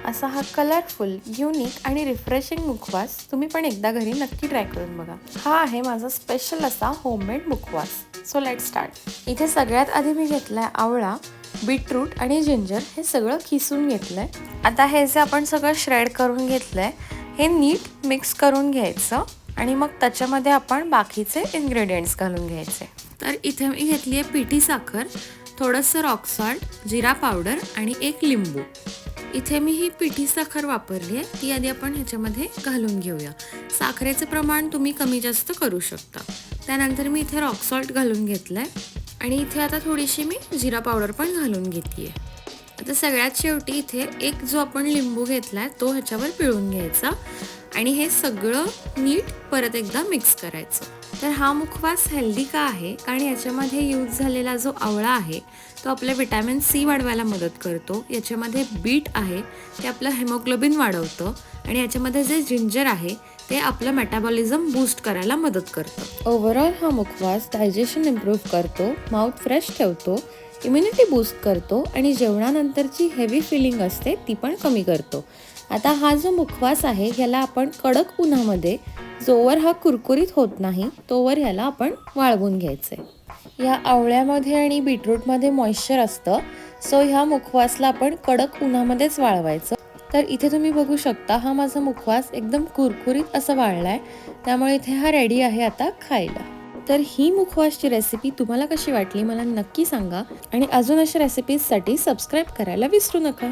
असा हा colourful, unique आणि रिफ्रेशिंग मुखवास तुम्ही पण एकदा घरी नक्की ट्राय करून बघा। हा आहे माझा स्पेशल असा होममेड मुखवास। So let's start. इथे सगळ्यात आधी मी घेतलाय आवळा, बीटरूट आणि जिंजर हे सगळं किसून घेतलंय। आता हे जे आपण सगळं श्रेड करून घेतलंय हे नीट मिक्स करून घ्यायचं आणि मग त्याच्यामध्ये आपण बाकीचे इन्ग्रेडियंट्स घालून घ्यायचे। तर इथे मी घेतली आहे पिठी साखर, थोडंसं रॉक सॉल्ट, जिरा पावडर आणि एक लिंबू। इथे मी ही पिठी साखर वापरली आहे, ती आधी आपण ह्याच्यामध्ये घालून घेऊया। साखरेचं प्रमाण तुम्ही कमी जास्त करू शकता। त्यानंतर मी इथे रॉक सॉल्ट घालून घेतलंय आणि इथे आता थोडीशी मी जिरा पावडर पण घालून घेतली आहे। आता सगळ्यात शेवटी इथे एक जो आपण लिंबू घेतलाय तो ह्याच्यावर पिळून घ्यायचा आणि हे सगळं नीट परत एकदा मिक्स करायचं। तर हा मुखवास हेल्दी का आहे? कारण याच्यामध्ये यूज झालेला जो आवळा आहे तो आपल्या विटॅमिन सी वाढवायला मदत करतो। याच्यामध्ये बीट आहे ते आपलं हेमोग्लोबिन वाढवतं आणि याच्यामध्ये जे जिंजर आहे ते आपलं मेटाबॉलिझम बूस्ट करायला मदत करतं। ओव्हरऑल हा मुखवास डायजेशन इम्प्रूव्ह करतो, माउथ फ्रेश ठेवतो, इम्युनिटी बूस्ट करतो आणि जेवणानंतरची हेवी फिलिंग असते ती पण कमी करतो। आता हा जो मुखवास आहे ह्याला आपण कडक उन्हामध्ये जोवर हा कुरकुरीत होत नाही तोवर ह्याला आपण वाळवून घ्यायचंय। या आवळ्यामध्ये आणि बीटरूटमध्ये मॉइश्चर असतं, सो ह्या मुखवासला आपण कडक उन्हामध्येच वाळवायचं। तर इथे तुम्ही बघू शकता हा माझा मुखवास एकदम कुरकुरीत असा वाळलाय, त्यामुळे इथे हा रेडी आहे आता खायला। तर ही मुखवासची रेसिपी तुम्हाला कशी वाटली मला नक्की सांगा आणि अजून अशा रेसिपीजसाठी सबस्क्राईब करायला विसरू नका।